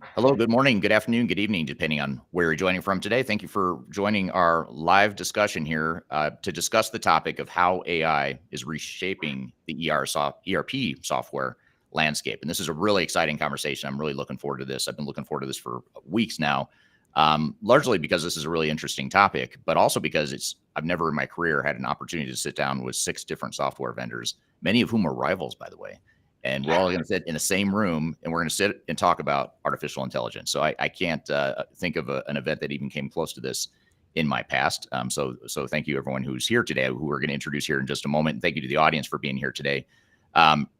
Hello, good morning, good afternoon, good evening, depending on where you're joining from today. Thank you for joining our live discussion here to discuss the topic of how AI is reshaping the ERP software landscape. And this is a really exciting conversation. I'm really looking forward to this. I've been looking forward to this for weeks now, largely because this is a really interesting topic, but also because I've never in my career had an opportunity to sit down with 6 different software vendors, many of whom are rivals, by the way, and we're all going to sit in the same room and we're going to sit and talk about artificial intelligence. So I can't think of an event that even came close to this in my past. So thank you everyone who's here today, who we're going to introduce here in just a moment. And thank you to the audience for being here today.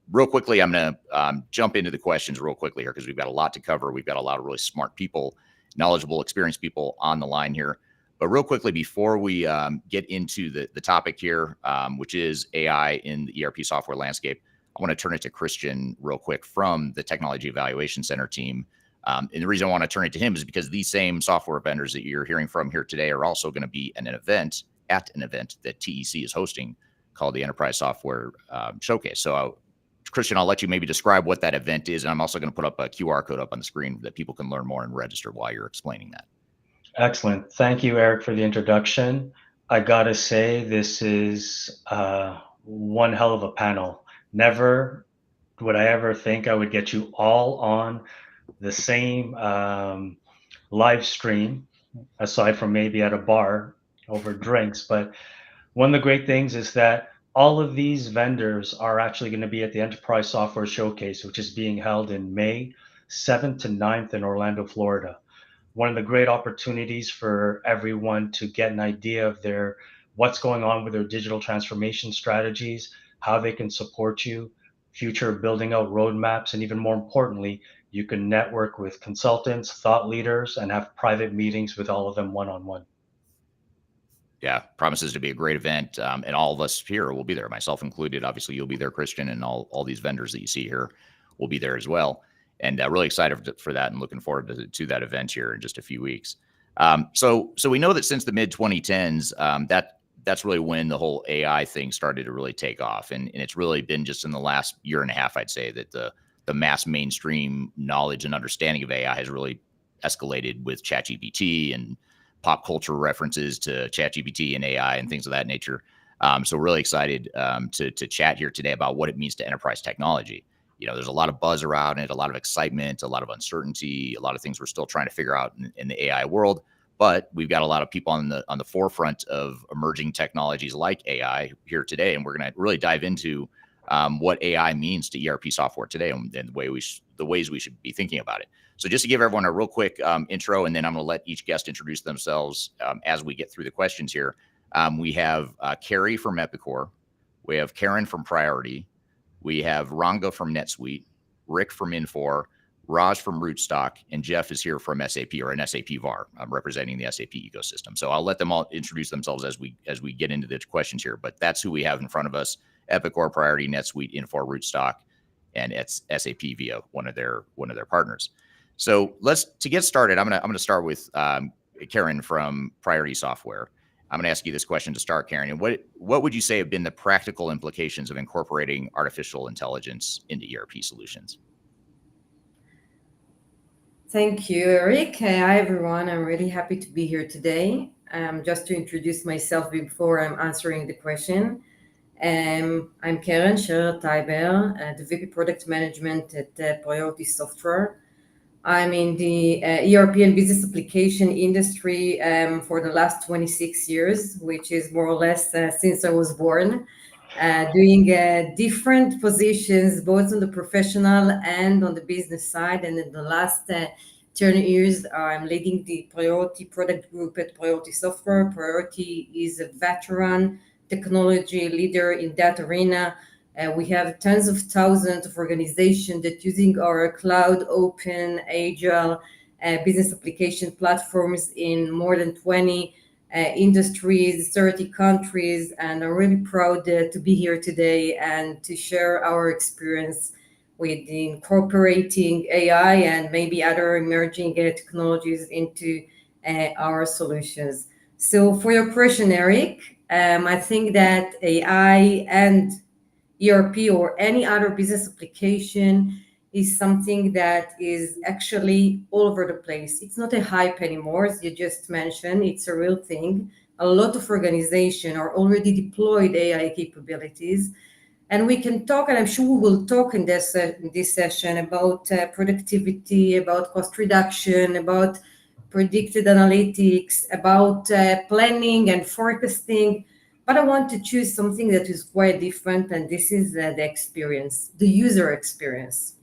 Real quickly, I'm going to jump into the questions real quickly here because we've got a lot to cover. We've got a lot of really smart people, knowledgeable, experienced people on the line here. But real quickly, before we get into the topic here, which is AI in the ERP software landscape, I want to turn it to Christian real quick from the Technology Evaluation Center team. And the reason I want to turn it to him is because these same software vendors that you're hearing from here today are also going to be at an event that TEC is hosting called the Enterprise Software Showcase. So Christian, I'll let you maybe describe what that event is. And I'm also going to put up a QR code up on the screen that people can learn more and register while you're explaining that. Excellent. Thank you, Eric, for the introduction. I gotta say, this is one hell of a panel. Never would I ever think I would get you all on the same live stream, aside from maybe at a bar over drinks. But one of the great things is that all of these vendors are actually going to be at the Enterprise Software Showcase, which is being held in May 7th to 9th in Orlando, Florida. One of the great opportunities for everyone to get an idea of what's going on with their digital transformation strategies, how they can support you, future building out roadmaps, and even more importantly, you can network with consultants, thought leaders, and have private meetings with all of them one-on-one. Yeah, promises to be a great event, and all of us here will be there, myself included. Obviously, you'll be there, Christian, and all these vendors that you see here will be there as well. And really excited for that, and looking forward to that event here in just a few weeks. So we know that since the mid 2010s, that's really when the whole AI thing started to really take off, and it's really been just in the last year and a half, I'd say, that the mass mainstream knowledge and understanding of AI has really escalated with ChatGPT and pop culture references to ChatGPT and AI and things of that nature. So really excited to chat here today about what it means to enterprise technology. There's a lot of buzz around it, a lot of excitement, a lot of uncertainty, a lot of things we're still trying to figure out in the AI world. But we've got a lot of people on the forefront of emerging technologies like AI here today, and we're going to really dive into what AI means to ERP software today and the ways we should be thinking about it. So just to give everyone a real quick intro, and then I'm going to let each guest introduce themselves as we get through the questions here. We have Kerri from Epicor. We have Karen from Priority. We have Ranga from NetSuite, Rick from Infor, Raj from Rootstock, and Jeff is here from SAP, or an SAP VAR, representing the SAP ecosystem. So I'll let them all introduce themselves as we get into the questions here. But that's who we have in front of us: Epicor, Priority, NetSuite, Infor, Rootstock, and it's SAP via one of their partners. So to get started, I'm gonna start with Karen from Priority Software. I'm going to ask you this question to start, Karen. And what would you say have been the practical implications of incorporating artificial intelligence into ERP solutions? Thank you, Eric. Hi, everyone. I'm really happy to be here today. Just to introduce myself before I'm answering the question. I'm Karen Scherer-Teiber, the VP Product Management at Priority Software. I'm in the ERP and business application industry for the last 26 years, which is more or less since I was born, doing different positions, both on the professional and on the business side. And in the last 10 years, I'm leading the Priority product group at Priority Software. Priority is a veteran technology leader in that arena. We have tens of thousands of organizations that using our cloud, open, agile business application platforms in more than 20 industries, 30 countries. And I'm really proud to be here today and to share our experience with incorporating AI and maybe other emerging technologies into our solutions. So for your question, Eric, I think that AI and ERP or any other business application is something that is actually all over the place. It's not a hype anymore, as you just mentioned. It's a real thing. A lot of organizations are already deployed AI capabilities. And we can talk, and I'm sure we will talk in this session about productivity, about cost reduction, about predicted analytics, about planning and forecasting. But I want to choose something that is quite different, and this is the experience, the user experience.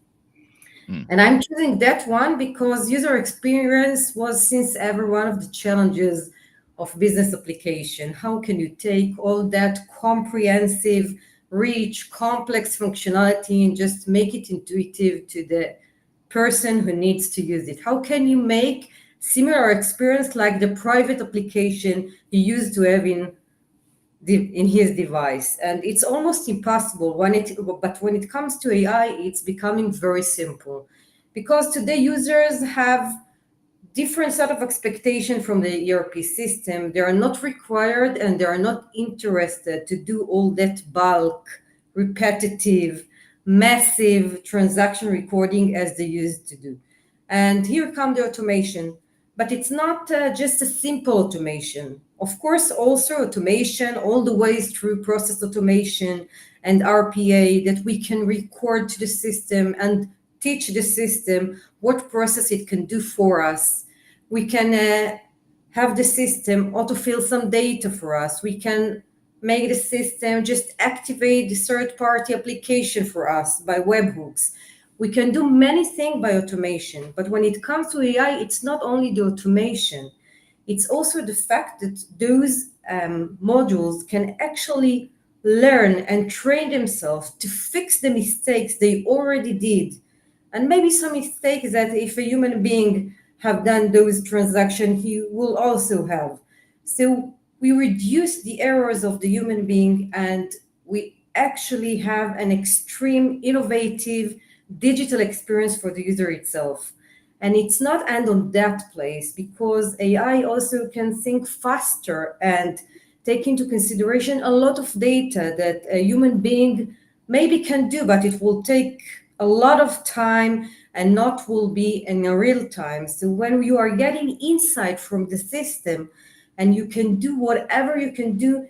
And I'm choosing that one because user experience was since ever one of the challenges of business application. How can you take all that comprehensive, rich, complex functionality and just make it intuitive to the person who needs to use it? How can you make similar experience like the private application you used to have in his device? And it's almost impossible but when it comes to AI, it's becoming very simple, because today users have different set of expectation from the ERP system. They are not required and they are not interested to do all that bulk, repetitive, massive transaction recording as they used to do. And here come the automation. But it's not just a simple automation. Of course, also automation, all the ways through process automation and RPA, that we can record to the system and teach the system what process it can do for us. We can have the system autofill some data for us. We can make the system just activate the third-party application for us by webhooks. We can do many things by automation, but when it comes to AI, it's not only the automation, it's also the fact that those modules can actually learn and train themselves to fix the mistakes they already did. And maybe some mistakes that if a human being have done those transactions, he will also have. So we reduce the errors of the human being, and we actually have an extreme innovative digital experience for the user itself. And it's not end on that place, because AI also can think faster and take into consideration a lot of data that a human being maybe can do, but it will take a lot of time and not will be in a real time. So when you are getting insight from the system and you can do whatever you can do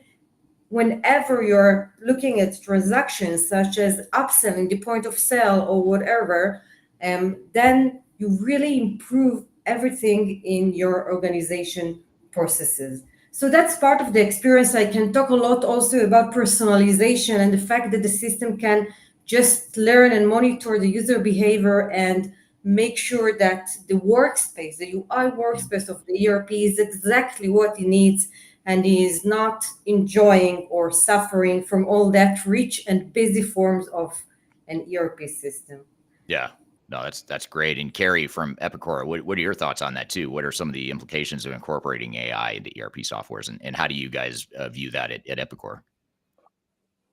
whenever you're looking at transactions such as upselling the point of sale or whatever, then you really improve everything in your organization processes. So that's part of the experience. I can talk a lot also about personalization and the fact that the system can just learn and monitor the user behavior and make sure that the workspace, the UI workspace of the ERP is exactly what he needs, and he is not enjoying or suffering from all that rich and busy forms of an ERP system. Yeah, no, that's great. And Kerri from Epicor, what are your thoughts on that too? What are some of the implications of incorporating AI into ERP softwares, and how do you guys view that at Epicor?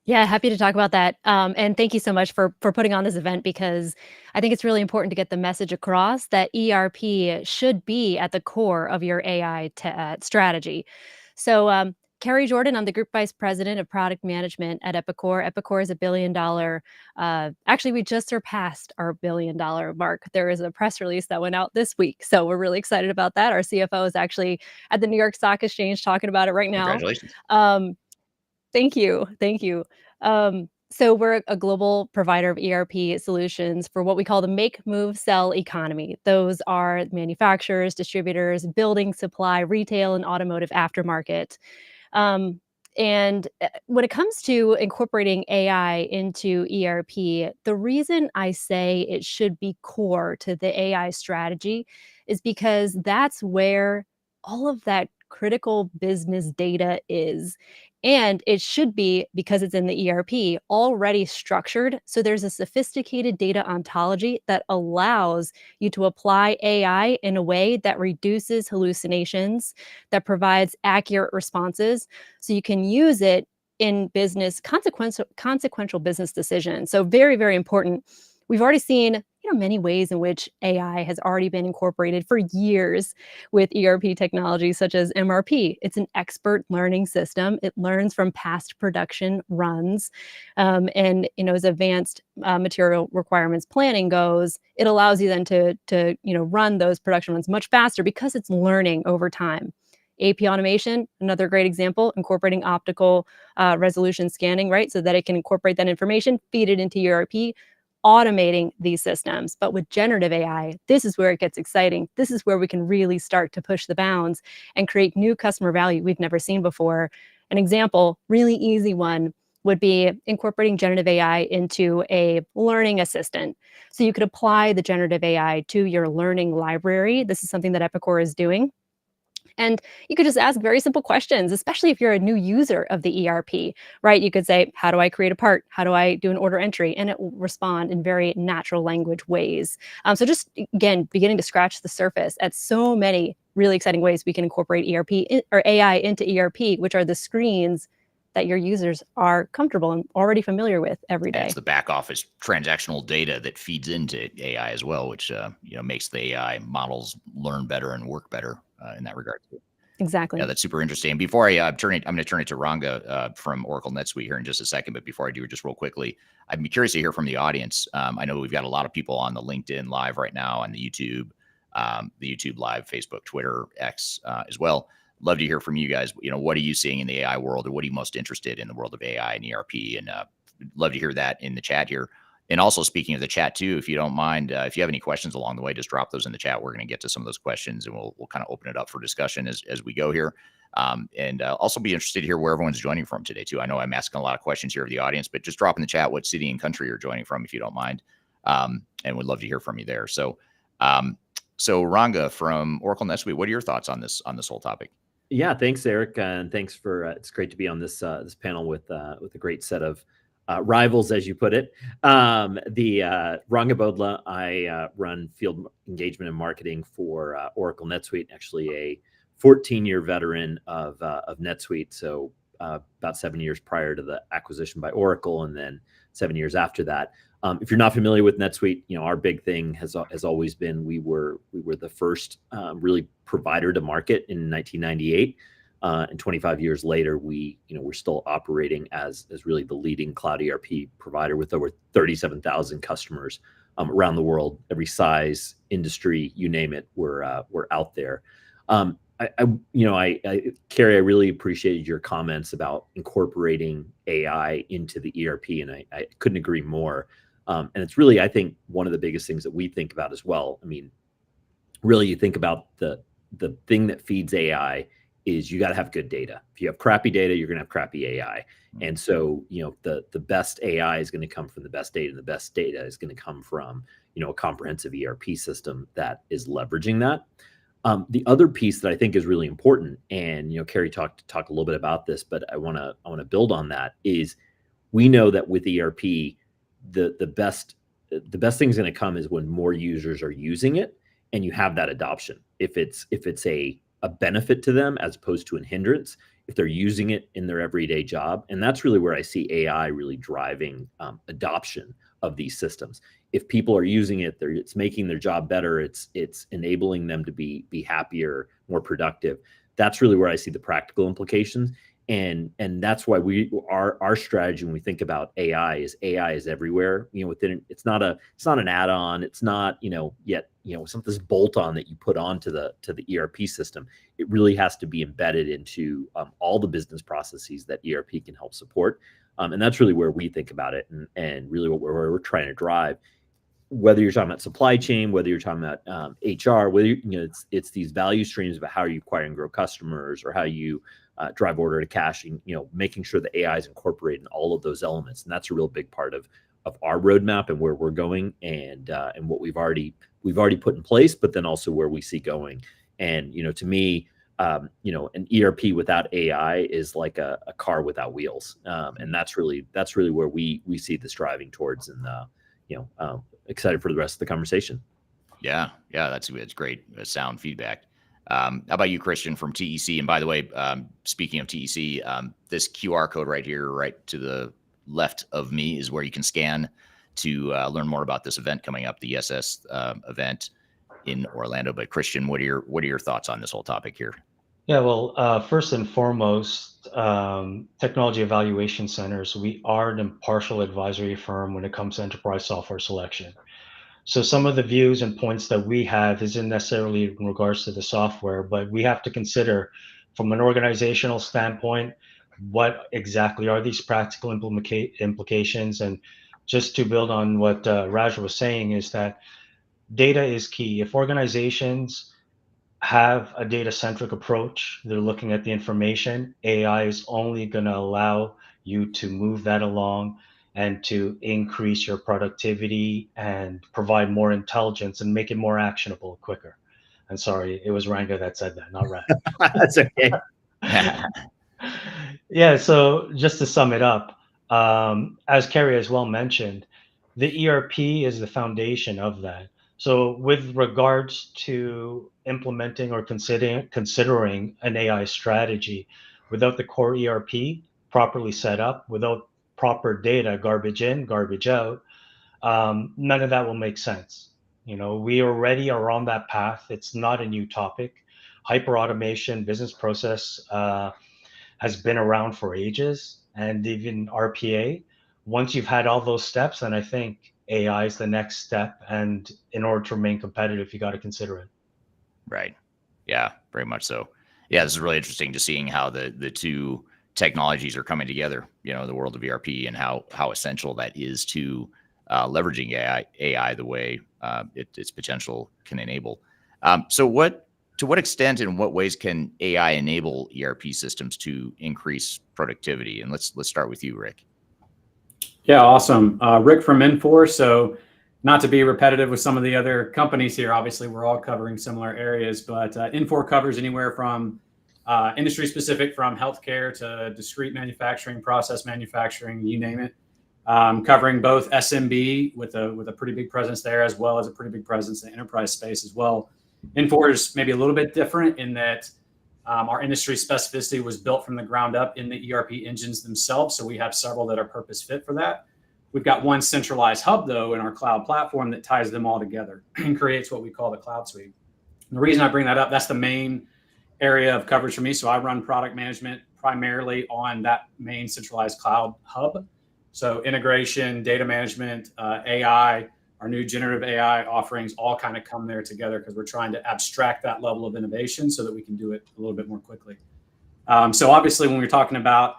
Yeah, happy to talk about that. And thank you so much for putting on this event, because I think it's really important to get the message across that ERP should be at the core of your AI strategy. So, Kerri Jordan, I'm the Group Vice President of Product Management at Epicor. Epicor is a $1 billion. Actually, we just surpassed our $1 billion mark. There is a press release that went out this week, so we're really excited about that. Our CFO is actually at the New York Stock Exchange talking about it right now. Congratulations. Thank you. Thank you. So we're a global provider of ERP solutions for what we call the make, move, sell economy. Those are manufacturers, distributors, building supply, retail, and automotive aftermarket. And when it comes to incorporating AI into ERP, the reason I say it should be core to the AI strategy is because that's where all of that critical business data is. And it should be, because it's in the ERP, already structured. So there's a sophisticated data ontology that allows you to apply AI in a way that reduces hallucinations, that provides accurate responses, so you can use it in business, consequential business decisions. So very, very important. We've already seen, are many ways in which AI has already been incorporated for years with ERP technology, such as MRP. It's an expert learning system. It learns from past production runs. And as advanced material requirements planning goes, it allows you then to run those production runs much faster because it's learning over time. AP automation, another great example, incorporating optical resolution scanning, right? So that it can incorporate that information, feed it into ERP, automating these systems. But with generative AI, this is where it gets exciting. This is where we can really start to push the bounds and create new customer value we've never seen before. An example, really easy one, would be incorporating generative AI into a learning assistant. So you could apply the generative AI to your learning library. This is something that Epicor is doing. And you could just ask very simple questions, especially if you're a new user of the ERP, right? You could say, how do I create a part? How do I do an order entry? And it will respond in very natural language ways. So just, again, beginning to scratch the surface at so many really exciting ways we can incorporate or AI into ERP, which are the screens that your users are comfortable and already familiar with every day. It's the back office transactional data that feeds into AI as well, which makes the AI models learn better and work better in that regard too. Exactly. Yeah, that's super interesting. Before I turn it, I'm going to turn it to Ranga from Oracle NetSuite here in just a second. But before I do, just real quickly, I'd be curious to hear from the audience. I know we've got a lot of people on the LinkedIn Live right now, on the YouTube Live, Facebook, Twitter, X as well. Love to hear from you guys. What are you seeing in the AI world, or what are you most interested in the world of AI and ERP? And love to hear that in the chat here. And also, speaking of the chat too, if you don't mind, if you have any questions along the way, just drop those in the chat. We're going to get to some of those questions, and we'll kind of open it up for discussion as we go here. And also be interested to hear where everyone's joining from today too. I know I'm asking a lot of questions here of the audience, but just drop in the chat what city and country you're joining from, if you don't mind. And we'd love to hear from you there. So Ranga from Oracle NetSuite, what are your thoughts on this whole topic? Yeah, thanks, Eric, and thanks for. It's great to be on this panel with a great set of rivals, as you put it. The Ranga Bodla, I run field engagement and marketing for Oracle NetSuite. Actually, a 14-year veteran of NetSuite. So about 7 years prior to the acquisition by Oracle, and then 7 years after that. If you're not familiar with NetSuite, our big thing has always been we were the first really provider to market in 1998, and 25 years later, we're still operating as really the leading cloud ERP provider with over 37,000 customers around the world, every size, industry, you name it, we're out there. Kerri, I really appreciated your comments about incorporating AI into the ERP, and I couldn't agree more. And it's really, I think, one of the biggest things that we think about as well. I mean, really, you think about the thing that feeds AI is you got to have good data. If you have crappy data, you're going to have crappy AI. And so, the best AI is going to come from the best data, and the best data is going to come from, a comprehensive ERP system that is leveraging that. The other piece that I think is really important, and Kerri talked a little bit about this, but I want to build on that, is we know that with ERP, the best thing's going to come is when more users are using it and you have that adoption. If it's a benefit to them as opposed to a hindrance, if they're using it in their everyday job. And that's really where I see AI really driving adoption of these systems. If people are using it, it's making their job better. It's enabling them to be happier, more productive. That's really where I see the practical implications. And that's why our strategy when we think about AI is everywhere. Within it's not an add-on. It's not it's not this bolt-on that you put onto the ERP system. It really has to be embedded into all the business processes that ERP can help support. And that's really where we think about it, and really what we're trying to drive. Whether you're talking about supply chain, whether you're talking about HR, whether it's these value streams about how you acquire and grow customers, or how you drive order to cash, and making sure the AI is incorporated in all of those elements. And that's a real big part of our roadmap and where we're going, and what we've already put in place, but then also where we see going. And to me, an ERP without AI is like a car without wheels, and that's really where we see this driving towards. And excited for the rest of the conversation. Yeah, that's great sound feedback. How about you, Christian from TEC? And by the way, speaking of TEC, this QR code right here, right to the left of me, is where you can scan to learn more about this event coming up, the ESS event in Orlando. But Christian, what are your thoughts on this whole topic here? Yeah, well, first and foremost, technology evaluation centers, we are an impartial advisory firm when it comes to enterprise software selection. So some of the views and points that we have isn't necessarily in regards to the software, but we have to consider from an organizational standpoint, what exactly are these practical implications? And just to build on what Raj was saying is that data is key. If organizations have a data-centric approach, they're looking at the information, AI is only going to allow you to move that along and to increase your productivity and provide more intelligence and make it more actionable quicker. And sorry, it was Ranga that said that, not Raj. That's okay. Yeah, so just to sum it up, as Kerri as well mentioned, the ERP is the foundation of that. So with regards to implementing or considering an AI strategy, without the core ERP properly set up, without proper data, garbage in, garbage out, none of that will make sense. You know, we already are on that path. It's not a new topic. Hyper automation, business process has been around for ages, and even RPA. Once you've had all those steps, then I think AI is the next step. And in order to remain competitive, you got to consider it. Right. Yeah, very much so. Yeah, this is really interesting to seeing how the two technologies are coming together, you know, the world of ERP and how essential that is to leveraging AI the way its potential can enable. To what extent and what ways can AI enable ERP systems to increase productivity? And let's start with you, Rick. Yeah, awesome. Rick from Infor. So not to be repetitive with some of the other companies here, obviously we're all covering similar areas, but Infor covers anywhere from industry specific, from healthcare to discrete manufacturing, process manufacturing, you name it. Covering both SMB with a pretty big presence there, as well as a pretty big presence in the enterprise space as well. Infor is maybe a little bit different in that our industry specificity was built from the ground up in the ERP engines themselves. So we have several that are purpose fit for that. We've got one centralized hub, though, in our cloud platform that ties them all together and creates what we call the cloud suite. And the reason I bring that up, that's the main area of coverage for me. So I run product management primarily on that main centralized cloud hub. So integration, data management, AI, our new generative AI offerings all kind of come there together because we're trying to abstract that level of innovation so that we can do it a little bit more quickly. So obviously, when we're talking about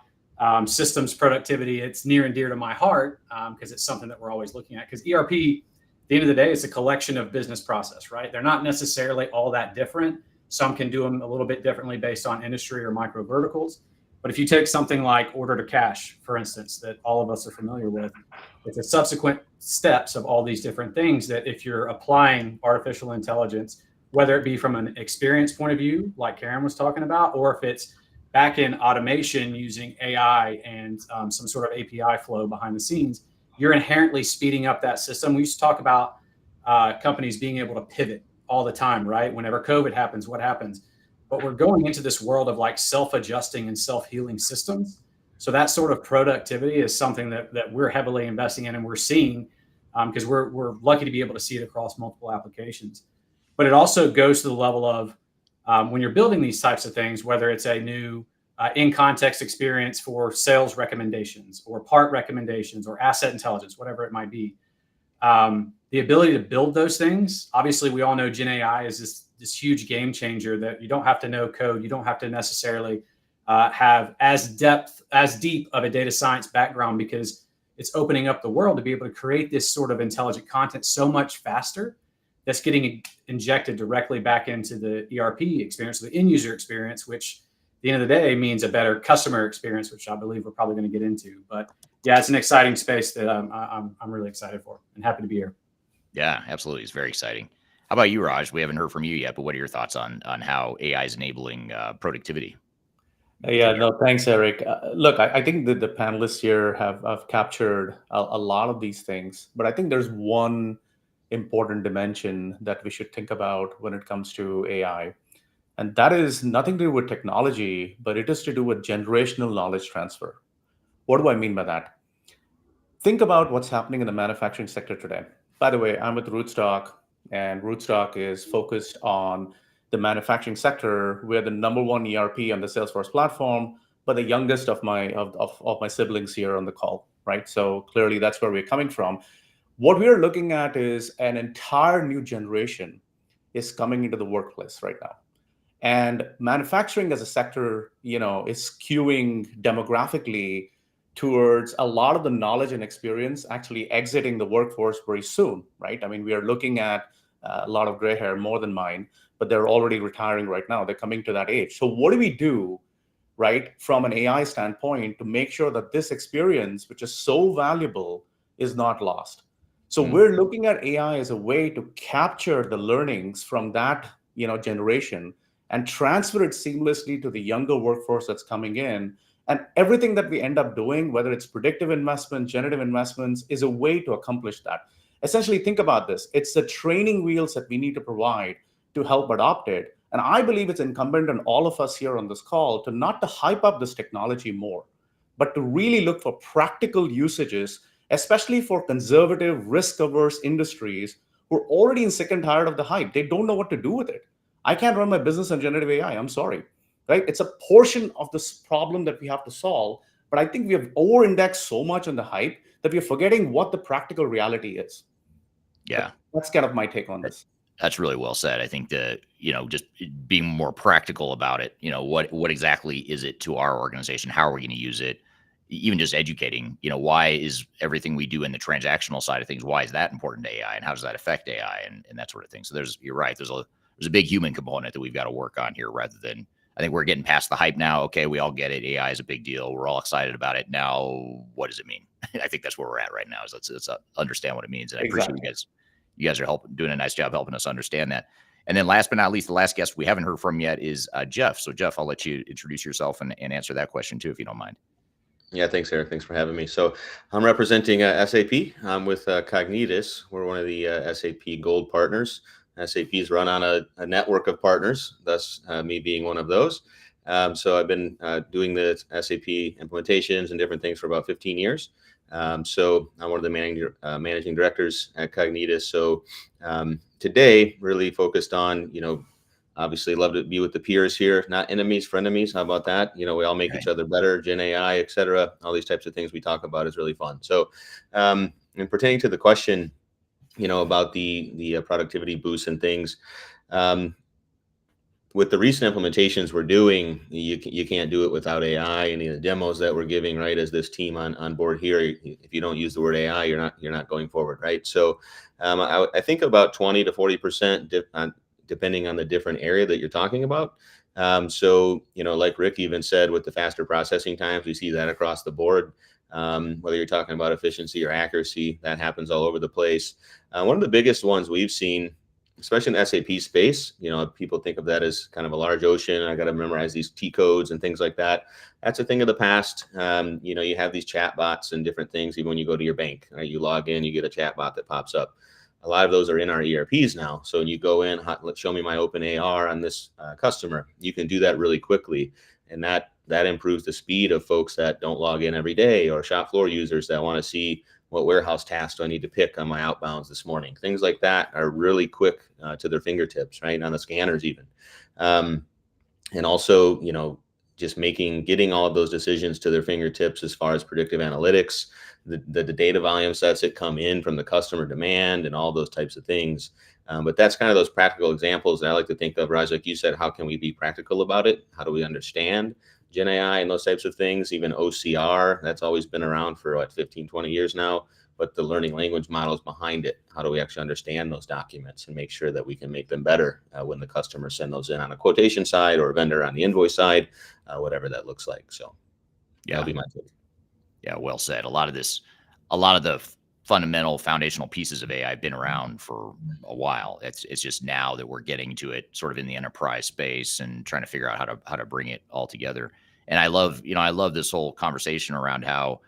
systems productivity, it's near and dear to my heart because it's something that we're always looking at. Because ERP, at the end of the day, it's a collection of business process, right? They're not necessarily all that different. Some can do them a little bit differently based on industry or micro verticals. But if you take something like order to cash, for instance, that all of us are familiar with, it's a subsequent steps of all these different things that if you're applying artificial intelligence, whether it be from an experience point of view, like Karen was talking about, or if it's back in automation using AI and some sort of API flow behind the scenes, you're inherently speeding up that system. We used to talk about companies being able to pivot all the time, right? Whenever COVID happens, what happens? But we're going into this world of like self-adjusting and self-healing systems. So that sort of productivity is something that we're heavily investing in and we're seeing because we're lucky to be able to see it across multiple applications. But it also goes to the level of when you're building these types of things, whether it's a new in-context experience for sales recommendations or part recommendations or asset intelligence, whatever it might be. The ability to build those things, obviously we all know Gen AI is this huge game changer that you don't have to know code. You don't have to necessarily have as deep of a data science background because it's opening up the world to be able to create this sort of intelligent content so much faster that's getting injected directly back into the ERP experience, the end user experience, which at the end of the day means a better customer experience, which I believe we're probably going to get into. But yeah, it's an exciting space that I'm really excited for and happy to be here. Yeah, absolutely. It's very exciting. How about you, Raj? We haven't heard from you yet, but what are your thoughts on how AI is enabling productivity? Yeah, no, thanks, Eric. Look, I think that the panelists here have captured a lot of these things, but I think there's one important dimension that we should think about when it comes to AI. And that is nothing to do with technology, but it is to do with generational knowledge transfer. What do I mean by that? think about what's happening in the manufacturing sector today. By the way, I'm with Rootstock, and Rootstock is focused on the manufacturing sector. We're the number one ERP on the Salesforce platform, but the youngest of my siblings here on the call, right? So clearly that's where we're coming from. What we're looking at is an entire new generation is coming into the workplace right now. And manufacturing as a sector, is skewing demographically towards a lot of the knowledge and experience actually exiting the workforce very soon, right? I mean, we are looking at a lot of gray hair, more than mine, but they're already retiring right now. They're coming to that age. So what do we do, right, from an AI standpoint to make sure that this experience, which is so valuable, is not lost? So we're looking at AI as a way to capture the learnings from that, generation and transfer it seamlessly to the younger workforce that's coming in. And everything that we end up doing, whether it's predictive investment, generative investments, is a way to accomplish that. Essentially, think about this. It's the training wheels that we need to provide to help adopt it. And I believe it's incumbent on all of us here on this call to not to hype up this technology more, but to really look for practical usages, especially for conservative, risk-averse industries who are already sick and tired of the hype. They don't know what to do with it. I can't run my business on generative AI. I'm sorry, right? It's a portion of this problem that we have to solve. But I think we have over-indexed so much on the hype that we're forgetting what the practical reality is. Yeah. That's kind of my take on this. That's really well said. I think that, just being more practical about it, what exactly is it to our organization? How are we going to use it? Even just educating, why is everything we do in the transactional side of things, why is that important to AI, and how does that affect AI and that sort of thing? So you're right. There's a big human component that we've got to work on here, rather than, I think we're getting past the hype now. Okay, we all get it. AI is a big deal. We're all excited about it. Now, what does it mean? I think that's where we're at right now, is let's understand what it means. And I appreciate you guys are doing a nice job helping us understand that. And then last but not least, the last guest we haven't heard from yet is Jeff. So Jeff, I'll let you introduce yourself and answer that question too, if you don't mind. Yeah, thanks, Eric. Thanks for having me. So I'm representing SAP. I'm with Cognitus. We're one of the SAP Gold partners. SAP is run on a network of partners, thus me being one of those. So I've been doing the SAP implementations and different things for about 15 years. So I'm one of the managing directors at Cognitus. So today, really focused on, obviously love to be with the peers here, not enemies, frenemies. How about that? We all make each other better, Gen AI, et cetera. All these types of things we talk about is really fun. So and pertaining to the question, about the productivity boosts and things, with the recent implementations we're doing, you can't do it without AI. Any of the demos that we're giving, right, as this team on board here, if you don't use the word AI, you're not going forward, right? So I think about 20 to 40%, depending on the different area that you're talking about. So, like Rick even said, with the faster processing times, we see that across the board. Whether you're talking about efficiency or accuracy, that happens all over the place. One of the biggest ones we've seen, especially in the SAP space, people think of that as kind of a large ocean. I got to memorize these T codes and things like that. That's a thing of the past. You have these chat bots and different things. Even when you go to your bank, right, you log in, you get a chat bot that pops up. A lot of those are in our ERPs now. So when you go in, let's show me my open AR on this customer. You can do that really quickly. And that improves the speed of folks that don't log in every day, or shop floor users that want to see what warehouse tasks do I need to pick on my outbounds this morning. Things like that are really quick to their fingertips, right? On the scanners even. And also, just getting all of those decisions to their fingertips as far as predictive analytics, the data volume sets that come in from the customer demand and all those types of things. But that's kind of those practical examples that I like to think of, Raj, like you said, how can we be practical about it? How do we understand Gen AI and those types of things? Even OCR, that's always been around for 15, 20 years now, but the learning language models behind it, how do we actually understand those documents and make sure that we can make them better when the customers send those in on a quotation side or a vendor on the invoice side, whatever that looks like. So that'll be my take. Yeah, well said. A lot of the fundamental foundational pieces of AI have been around for a while. It's just now that we're getting to it sort of in the enterprise space and trying to figure out how to bring it all together. And I love this whole conversation around how,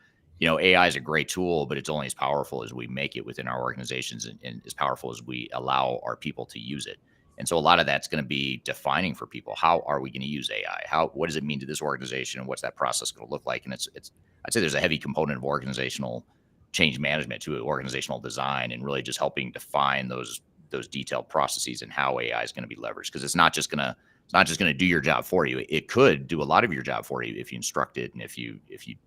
AI is a great tool, but it's only as powerful as we make it within our organizations and as powerful as we allow our people to use it. And so a lot of that's going to be defining for people. How are we going to use AI? What does it mean to this organization? And what's that process going to look like? And I'd say there's a heavy component of organizational change management to organizational design, and really just helping define those detailed processes and how AI is going to be leveraged. Because it's not just going to do your job for you. It could do a lot of your job for you if you instruct it and if you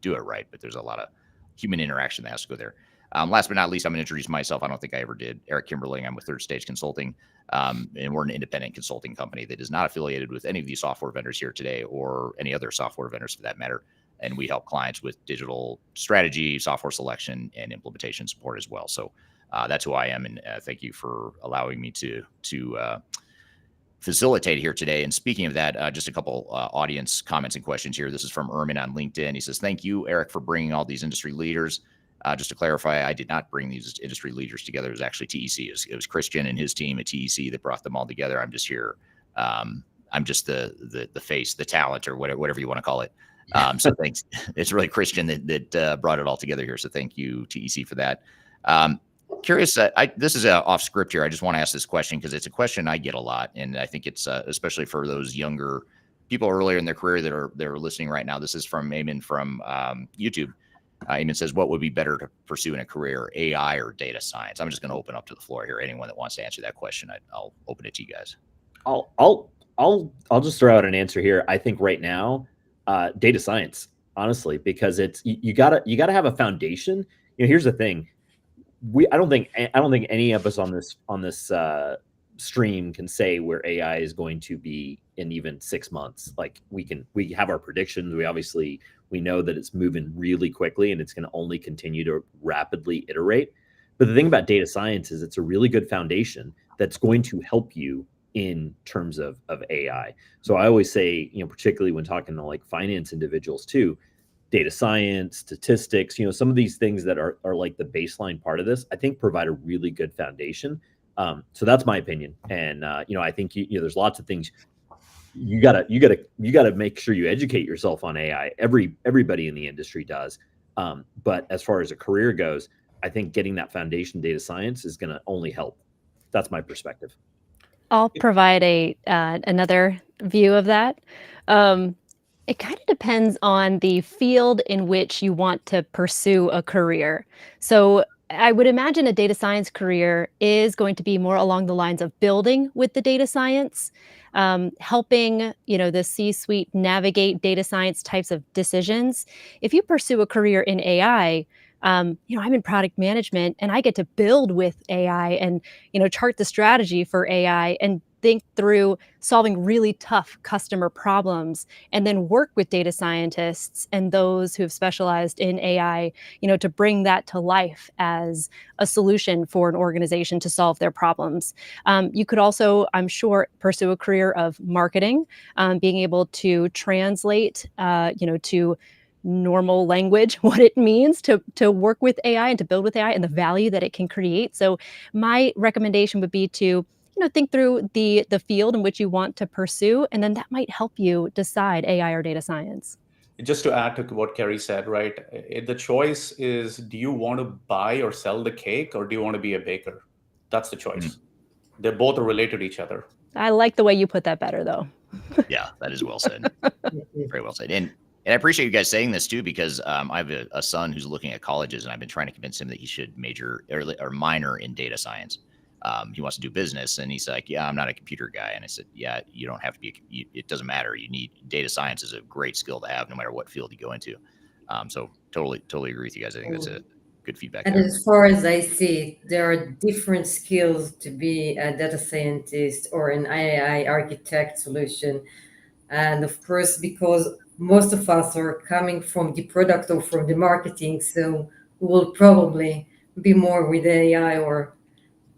do it right. But there's a lot of human interaction that has to go there. Last but not least, I'm going to introduce myself. I don't think I ever did. Eric Kimberling. I'm with Third Stage Consulting, and we're an independent consulting company that is not affiliated with any of these software vendors here today or any other software vendors for that matter. And we help clients with digital strategy, software selection, and implementation support as well. So that's who I am, and thank you for allowing me to facilitate here today. And speaking of that, just a couple audience comments and questions here. This is from Ermin on LinkedIn. He says, "Thank you, Eric, for bringing all these industry leaders." Just to clarify, I did not bring these industry leaders together. It was actually TEC. It was Christian and his team at TEC that brought them all together. I'm just here. I'm just the face, the talent, or whatever you want to call it. So thanks. It's really Christian that brought it all together here. So thank you, TEC, for that. Curious, this is off script here. I just want to ask this question because it's a question I get a lot, and I think it's especially for those younger people earlier in their career that are listening right now. This is from Eamon from YouTube. Eamon says, "What would be better to pursue in a career, AI or data science?" I'm just going to open up to the floor here. Anyone that wants to answer that question, I'll open it to you guys. I'll just throw out an answer here. I think right now, data science, honestly, because it's you gotta have a foundation. Here's the thing. I don't think any of us on this stream can say where AI is going to be in even 6 months. Like we have our predictions. We know that it's moving really quickly and it's going to only continue to rapidly iterate. But the thing about data science is it's a really good foundation that's going to help you in terms of AI. So I always say, particularly when talking to like finance individuals too, data science, statistics, some of these things that are like the baseline part of this, I think provide a really good foundation. So that's my opinion. And, I think, there's lots of things you gotta make sure you educate yourself on AI. Everybody in the industry does. But as far as a career goes, I think getting that foundation data science is going to only help. That's my perspective. I'll provide another view of that. It kind of depends on the field in which you want to pursue a career. So I would imagine a data science career is going to be more along the lines of building with the data science, helping the C-suite navigate data science types of decisions. If you pursue a career in AI, I'm in product management and I get to build with AI and chart the strategy for AI and think through solving really tough customer problems, and then work with data scientists and those who have specialized in AI, to bring that to life as a solution for an organization to solve their problems. You could also, I'm sure, pursue a career of marketing, being able to translate, to normal language, what it means to work with AI and to build with AI and the value that it can create. So my recommendation would be to think through the field in which you want to pursue, and then that might help you decide AI or data science. Just to add to what Kerri said, right? The choice is, do you want to buy or sell the cake, or do you want to be a baker? That's the choice. Mm-hmm. They both are related to each other. I like the way you put that better, though. Yeah, that is well said. Very well said. And I appreciate you guys saying this too, because I have a son who's looking at colleges, and I've been trying to convince him that he should major or minor in data science. He wants to do business, and he's like, "Yeah, I'm not a computer guy." And I said, "Yeah, you don't have to be. It doesn't matter. You need data science is a great skill to have, no matter what field you go into." So totally agree with you guys. I think that's a good feedback. And there. as far as I see, there are different skills to be a data scientist or an AI architect solution, and of course, because most of us are coming from the product or from the marketing, so we will probably be more with AI or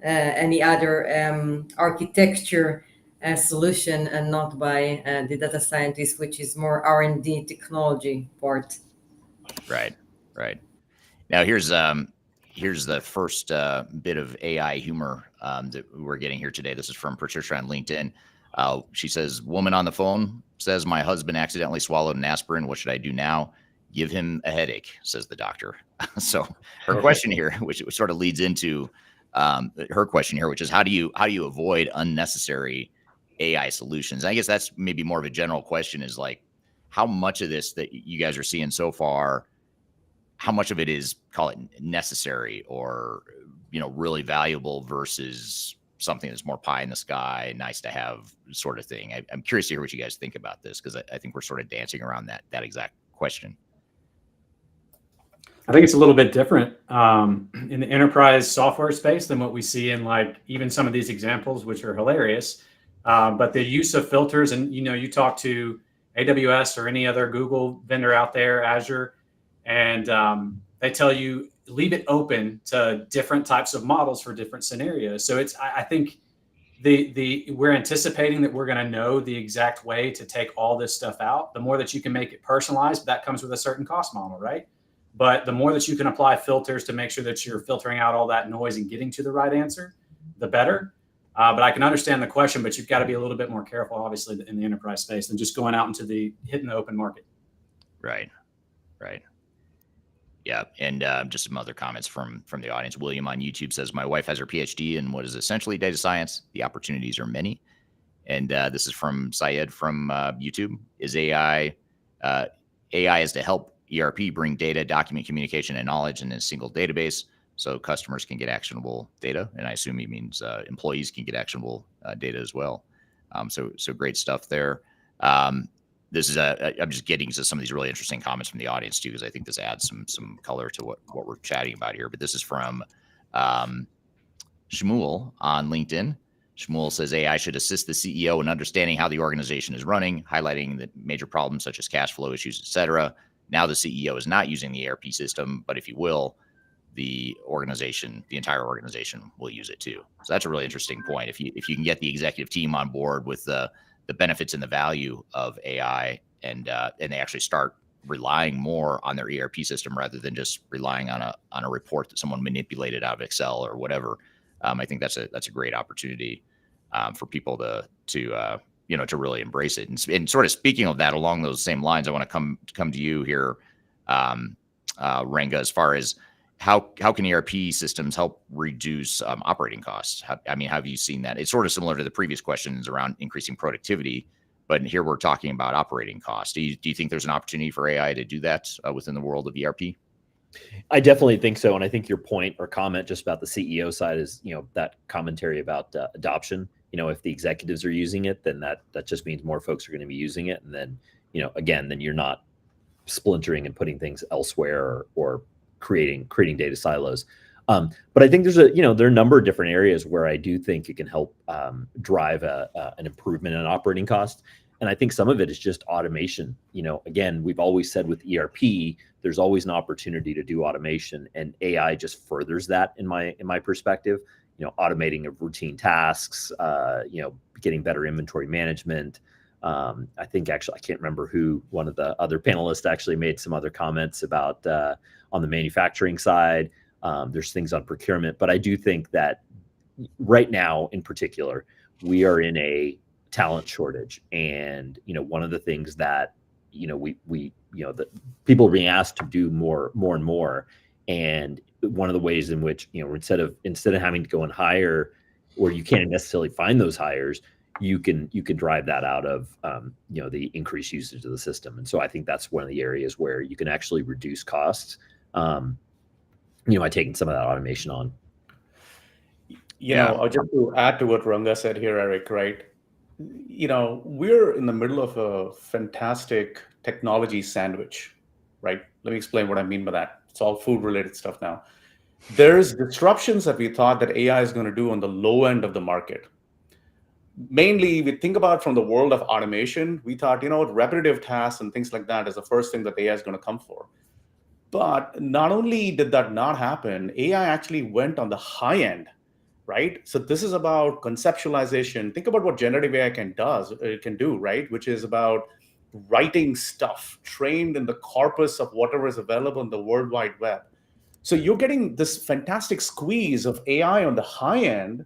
any other architecture solution, and not by the data scientist, which is more R&D technology part. Right. Now here's the first bit of AI humor that we're getting here today. This is from Patricia on LinkedIn. She says, "Woman on the phone says, my husband accidentally swallowed an aspirin. What should I do now? Give him a headache," says the doctor. So her question here, which sort of leads into her question here, which is how do you avoid unnecessary AI solutions? I guess that's maybe more of a general question, is like, how much of this that you guys are seeing so far how much of it is, call it necessary or, really valuable versus something that's more pie in the sky, nice to have sort of thing. I'm curious to hear what you guys think about this, because I think we're sort of dancing around that exact question. I think it's a little bit different in the enterprise software space than what we see in like even some of these examples, which are hilarious. But the use of filters, and you talk to AWS or any other Google vendor out there, Azure, and they tell you leave it open to different types of models for different scenarios. So I think we're anticipating that we're going to know the exact way to take all this stuff out. The more that you can make it personalized, that comes with a certain cost model, right? But the more that you can apply filters to make sure that you're filtering out all that noise and getting to the right answer, the better. But I can understand the question, but you've got to be a little bit more careful, obviously, in the enterprise space than just going out into hitting the open market. Right. Yeah, and just some other comments from the audience. William on YouTube says, my wife has her PhD in what is essentially data science. The opportunities are many. And this is from Syed from YouTube. Is AI is to help ERP bring data, document communication, and knowledge in a single database so customers can get actionable data. And I assume he means employees can get actionable data as well. So great stuff there. This is I'm just getting to some of these really interesting comments from the audience too, because I think this adds some color to what we're chatting about here. But this is from Shmuel on LinkedIn. Shmuel says AI should assist the CEO in understanding how the organization is running, highlighting the major problems such as cash flow issues, etc. Now the CEO is not using the ERP system, but if you will, the entire organization will use it too. So that's a really interesting point. If you can get the executive team on board with the benefits and the value of AI, and they actually start relying more on their ERP system rather than just relying on a report that someone manipulated out of Excel or whatever. I think that's a great opportunity for people to really embrace it. And sort of speaking of that, along those same lines, I want to come to you here, Ranga, as far as how can ERP systems help reduce operating costs? Have you seen that? It's sort of similar to the previous questions around increasing productivity, but here we're talking about operating costs. Do you think there's an opportunity for AI to do that within the world of ERP? I definitely think so. And I think your point or comment just about the CEO side is, that commentary about adoption. If the executives are using it, then that just means more folks are going to be using it. And then, then you're not splintering and putting things elsewhere or creating data silos. But I think there are a number of different areas where I do think it can help drive an improvement in operating costs. And I think some of it is just automation. Again, we've always said with ERP, there's always an opportunity to do automation, and AI just furthers that in my perspective. Automating of routine tasks, getting better inventory management. I think actually, I can't remember who, one of the other panelists actually made some other comments about on the manufacturing side. There's things on procurement, but I do think that right now in particular, we are in a talent shortage. And, one of the things that, that people are being asked to do more and more. And one of the ways in which, instead of having to go and hire, or you can't necessarily find those hires, you can drive that out of, the increased usage of the system. And so I think that's one of the areas where you can actually reduce costs, by taking some of that automation on. Just to add to what Ranga said here, Eric, right? We're in the middle of a fantastic technology sandwich, right? Let me explain what I mean by that. It's all food related stuff now. There's disruptions that we thought that AI is going to do on the low end of the market. Mainly, we think about from the world of automation, we thought, repetitive tasks and things like that is the first thing that AI is going to come for. But not only did that not happen, AI actually went on the high end, right? So this is about conceptualization. Think about what generative AI can do, right? Which is about writing stuff trained in the corpus of whatever is available in the World Wide Web. So you're getting this fantastic squeeze of AI on the high end,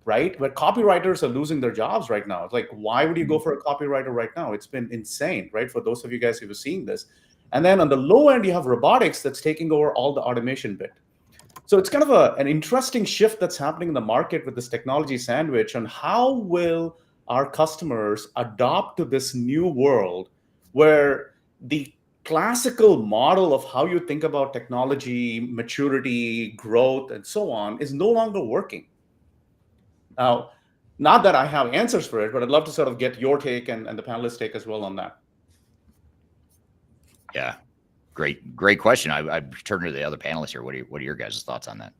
right? Where copywriters are losing their jobs right now. It's like, why would you go for a copywriter right now? It's been insane, right? For those of you guys who have seen this. And then on the low end, you have robotics that's taking over all the automation bit. So it's kind of an interesting shift that's happening in the market with this technology sandwich on how will our customers adopt to this new world where the classical model of how you think about technology, maturity, growth, and so on is no longer working. Now, not that I have answers for it, but I'd love to sort of get your take and the panelists' take as well on that. Yeah, great question. I turn to the other panelists here. What are your guys' thoughts on that?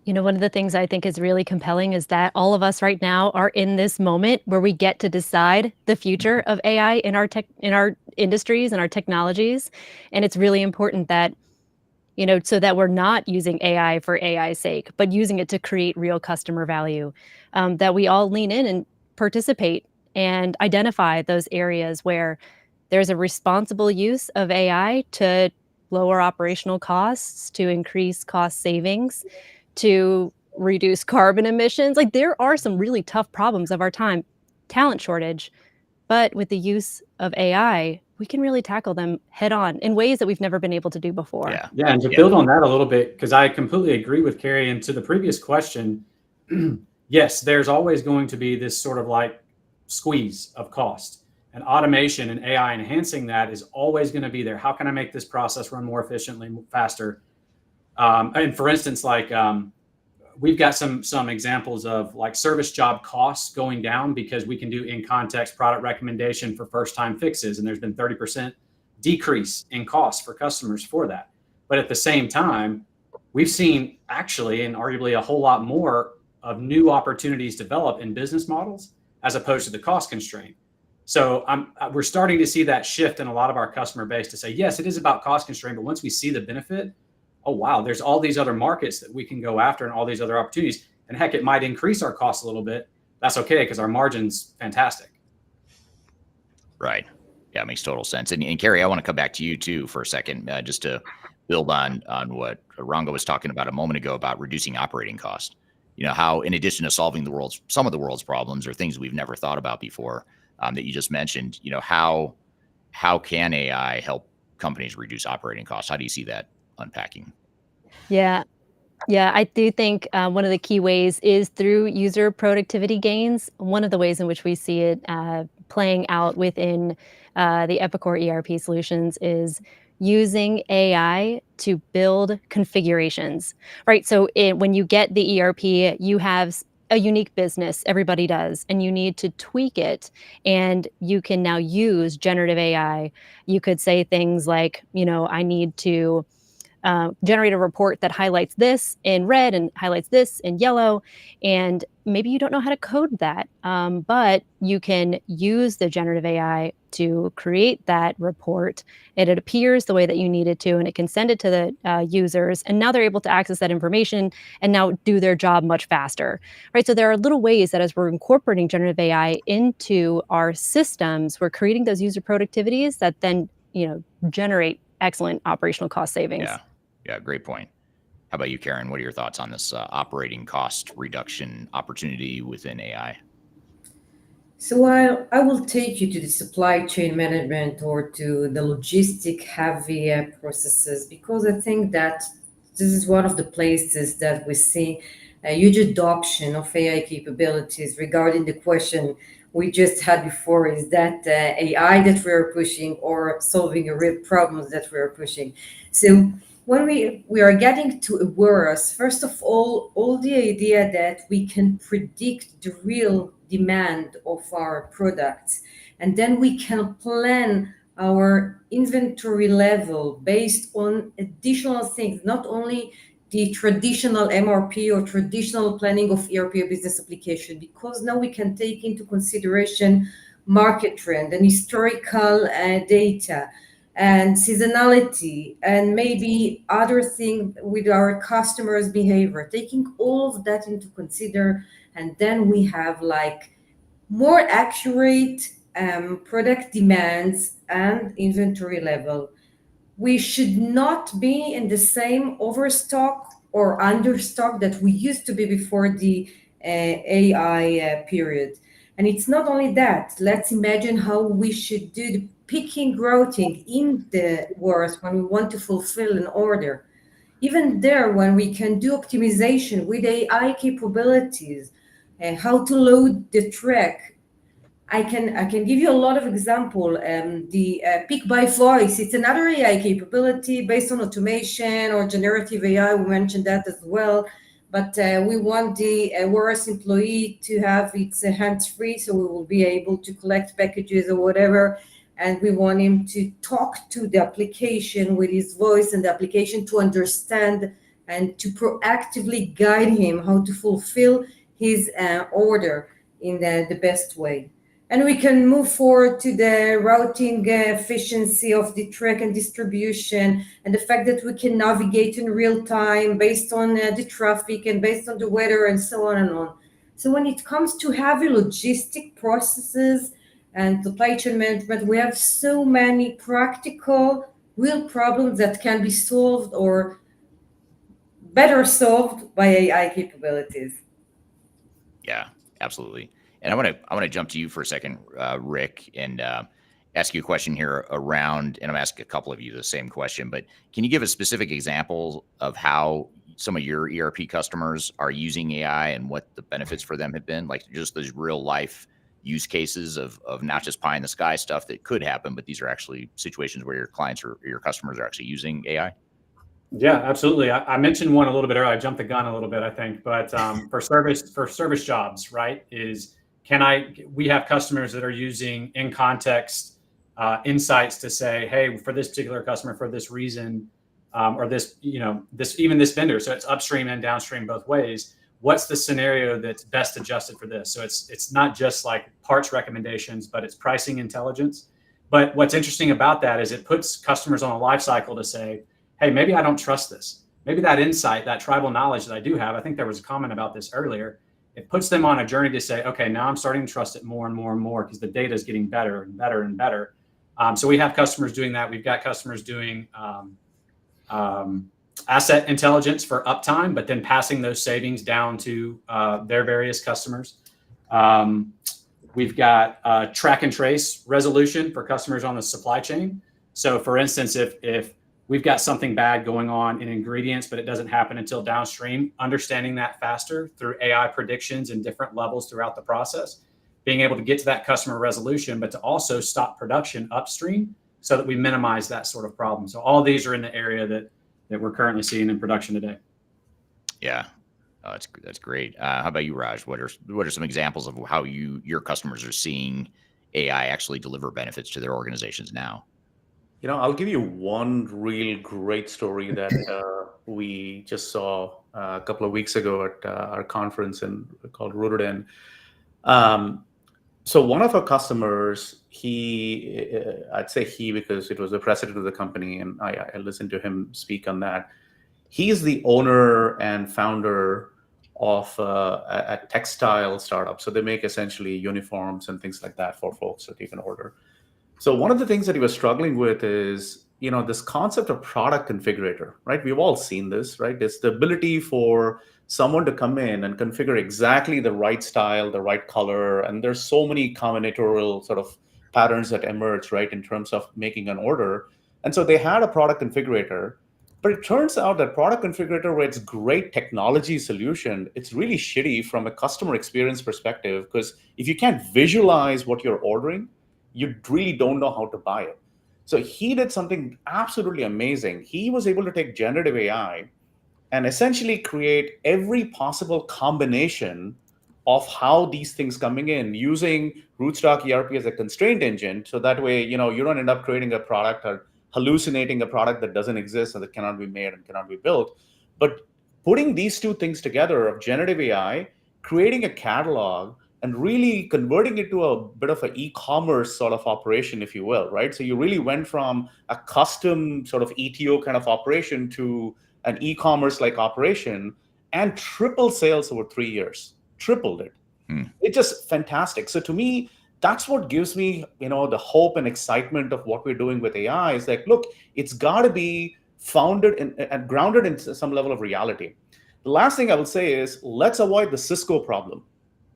One of the things I think is really compelling is that all of us right now are in this moment where we get to decide the future of AI in our industries and our technologies. And it's really important that, so that we're not using AI for AI's sake, but using it to create real customer value, that we all lean in and participate and identify those areas where there's a responsible use of AI to lower operational costs, to increase cost savings, to reduce carbon emissions. Like, there are some really tough problems of our time, talent shortage, but with the use of AI, we can really tackle them head on in ways that we've never been able to do before. Yeah, and to build on that a little bit, because I completely agree with Kerri, and to the previous question, yes, there's always going to be this sort of like squeeze of cost, and automation and AI enhancing that is always going to be there. How can I make this process run more efficiently, faster? And for instance, like we've got some examples of like service job costs going down because we can do in context product recommendation for first time fixes, and there's been 30% decrease in costs for customers for that. But at the same time, we've seen actually and arguably a whole lot more of new opportunities develop in business models as opposed to the cost constraint. So we're starting to see that shift in a lot of our customer base to say, yes, it is about cost constraint, but once we see the benefit, oh, wow, there's all these other markets that we can go after and all these other opportunities. And heck, it might increase our costs a little bit. That's okay, because our margin's fantastic. Right. Yeah, it makes total sense. And Kerri, I want to come back to you too for a second, just to build on what Ranga was talking about a moment ago about reducing operating cost. How in addition to solving some of the world's problems or things we've never thought about before that you just mentioned, how can AI help companies reduce operating costs? How do you see that unpacking? Yeah, I do think one of the key ways is through user productivity gains. One of the ways in which we see it playing out within the Epicor ERP solutions is using AI to build configurations, right? So when you get the ERP, you have a unique business, everybody does, and you need to tweak it. And you can now use generative AI. You could say things like, I need to generate a report that highlights this in red and highlights this in yellow. And maybe you don't know how to code that, but you can use the generative AI to create that report, and it appears the way that you need it to, and it can send it to the users. And now they're able to access that information and now do their job much faster, right? So there are little ways that as we're incorporating generative AI into our systems, we're creating those user productivities that then, generate excellent operational cost savings. Yeah, great point. How about you, Karen? What are your thoughts on this operating cost reduction opportunity within AI? So I will take you to the supply chain management or to the logistic heavy processes, because I think that this is one of the places that we see a huge adoption of AI capabilities. Regarding the question we just had before, is that AI that we are pushing or solving a real problems that we are pushing? So when we are getting to awareness, first of all the idea that we can predict the real demand of our products, and then we can plan our inventory level based on additional things, not only the traditional MRP or traditional planning of ERP or business application, because now we can take into consideration market trend and historical data and seasonality and maybe other things with our customers' behavior, taking all of that into consider, and then we have like more accurate product demands and inventory level. We should not be in the same overstock or understock that we used to be before the AI period. And it's not only that. Let's imagine how we should do the picking, routing in the warehouse when we want to fulfill an order. Even there, when we can do optimization with AI capabilities, how to load the track, I can give you a lot of example. The pick by voice, it's another AI capability based on automation or generative AI. We mentioned that as well. But we want the warehouse employee to have its hands-free, so we will be able to collect packages or whatever. And we want him to talk to the application with his voice, and the application to understand and to proactively guide him how to fulfill his order in the best way. And we can move forward to the routing efficiency of the track and distribution, and the fact that we can navigate in real time based on the traffic and based on the weather and so on and on. So when it comes to heavy logistic processes and supply chain management, we have so many practical, real problems that can be solved or better solved by AI capabilities. Yeah, absolutely. And I want to jump to you for a second, Rick, and ask you a question here around, and I'm asking a couple of you the same question, but can you give a specific example of how some of your ERP customers are using AI and what the benefits for them have been? Like just those real life use cases of not just pie in the sky stuff that could happen, but these are actually situations where your clients or your customers are actually using AI? Yeah, absolutely. I mentioned one a little bit earlier. I jumped the gun a little bit, I think, but for service jobs, right? We have customers that are using in context insights to say, hey, for this particular customer, for this reason, or this vendor. So it's upstream and downstream both ways. What's the scenario that's best adjusted for this? So it's not just like parts recommendations, but it's pricing intelligence. But what's interesting about that is it puts customers on a life cycle to say, hey, maybe I don't trust this. Maybe that insight, that tribal knowledge that I do have, I think there was a comment about this earlier, it puts them on a journey to say, okay, now I'm starting to trust it more and more and more because the data is getting better and better and better. So we have customers doing that. We've got customers doing asset intelligence for uptime, but then passing those savings down to their various customers. We've got track and trace resolution for customers on the supply chain. So for instance, if we've got something bad going on in ingredients, but it doesn't happen until downstream, understanding that faster through AI predictions and different levels throughout the process, being able to get to that customer resolution, but to also stop production upstream so that we minimize that sort of problem. So all of these are in the area that we're currently seeing in production today. Yeah, that's great. How about you, Raj? What are some examples of how your customers are seeing AI actually deliver benefits to their organizations now? I'll give you one real great story that we just saw a couple of weeks ago at our conference called Rooted In. So one of our customers, I'd say he because it was the president of the company, and I listened to him speak on that. He's the owner and founder of a textile startup. So they make essentially uniforms and things like that for folks that you can order. So one of the things that he was struggling with is, this concept of product configurator, right? We've all seen this, right? It's the ability for someone to come in and configure exactly the right style, the right color. And there's so many combinatorial sort of patterns that emerge, right, in terms of making an order. And so they had a product configurator, but it turns out that product configurator, where it's great technology solution, it's really shitty from a customer experience perspective, because if you can't visualize what you're ordering, you really don't know how to buy it. So he did something absolutely amazing. He was able to take generative AI and essentially create every possible combination of how these things coming in using Rootstock ERP as a constraint engine. So that way, you don't end up creating a product or hallucinating a product that doesn't exist and that cannot be made and cannot be built. But putting these two things together of generative AI, creating a catalog, and really converting it to a bit of an e-commerce sort of operation, if you will, right? So you really went from a custom sort of ETO kind of operation to an e-commerce like operation, and triple sales over 3 years, tripled it. It's just fantastic. So to me, that's what gives me, the hope and excitement of what we're doing with AI is like, look, it's got to be founded and grounded in some level of reality. The last thing I will say is let's avoid the Cisco problem.